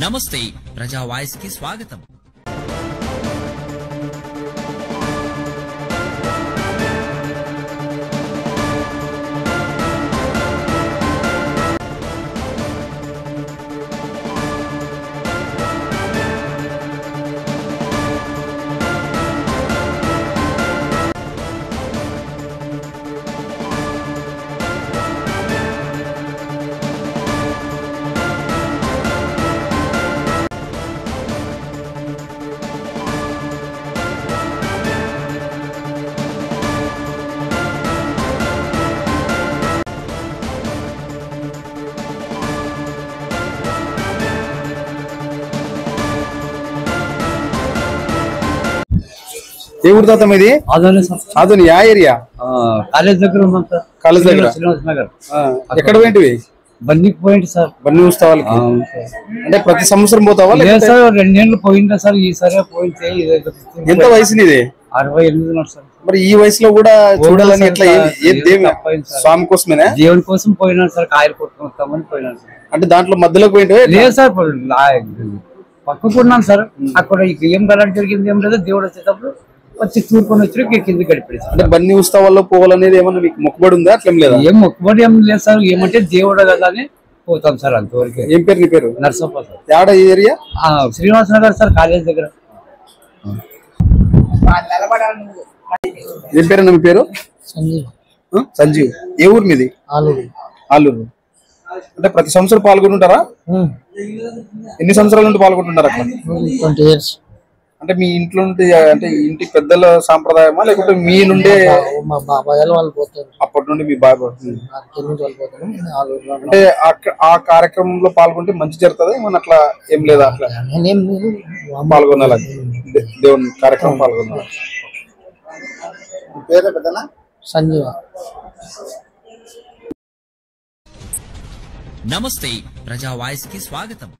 నమస్తే ప్రజా వాయిస్ కి స్వాగతం। ఏ ఊరు తాత మీది? Adoni yeah area? కాలేజ్ దగ్గర ఉన్నాం సార్। కాలేజ్ దగ్గర శ్రీనివాస్ నగర్। ఎక్కడ పోయింటివి? బన్నీకి పోయింది సార్। బన్నీ ఉత్సవాలకి అంటే ప్రతి సంవత్సరం పోతావా? లేదు సార్, 2 ఏళ్ళు పోయిందా సార్, ఈసారి పోయింది। ఎంత వయసు నీది? 68 సార్। మరి ఈ వయసులో కూడా చూడాలని ఎట్లా? స్వామి కోసమేనా? దేవుని కోసం పోయినాడు సార్, కాయలు కొట్టుకుని వస్తామని పోయినాడు సార్। అంటే దాంట్లో మధ్యలోకి పోయింటివే? లేదు సార్, పక్కకు ఉన్నాను సార్। అక్కడ ఏం గలాంటి జరిగింది ఏం లేదు, దేవుడు వచ్చేటప్పుడు వచ్చి చూరుకొని వచ్చి కింద గడిపాడు। అంటే బన్నీ ఉత్సవాల్లో పోవాలనేది ఏమన్నా మీకు మొక్కుబడి ఉందా? అట్లేం లేదా? ఏం మొక్కుబడి ఏం లేదు సార్, ఏమంటే దేవుడు కదా అని పోతాం సార్, అంతవరకు। ఏం పేరు నీ పేరు? నర్సప్ప సార్। యాడ ఈ area? Srinivas Nagar sir, college దగ్గర। ఏం పేరు మీ పేరు? సంజీవ్। సంజీవ్। ఏ ఊరు మీది? ఆలూరు। అంటే ప్రతి సంవత్సరం పాల్గొంటుంటారా? ఎన్ని సంవత్సరాల నుండి పాల్గొంటుంటారు అక్కడ? 20 years। అంటే మీ ఇంట్లో నుండి, అంటే ఇంటి పెద్దల సాంప్రదాయమా లేకపోతే మీ నుండే? మా బాబాయ్ వాళ్ళు పోతారు అప్పటి నుండి మీ బాబాయ్ పోతారు। అంటే ఆ కార్యక్రమంలో పాల్గొంటే మంచి జరుగుతుంది ఏమన్నా అట్లా ఏం లేదా? అట్లా పాల్గొనాలి, దేవుని కార్యక్రమం పాల్గొనాలి। పేరు పెద్దనా? సంజీవ। నమస్తే ప్రజా వాయిస్ కి స్వాగతం।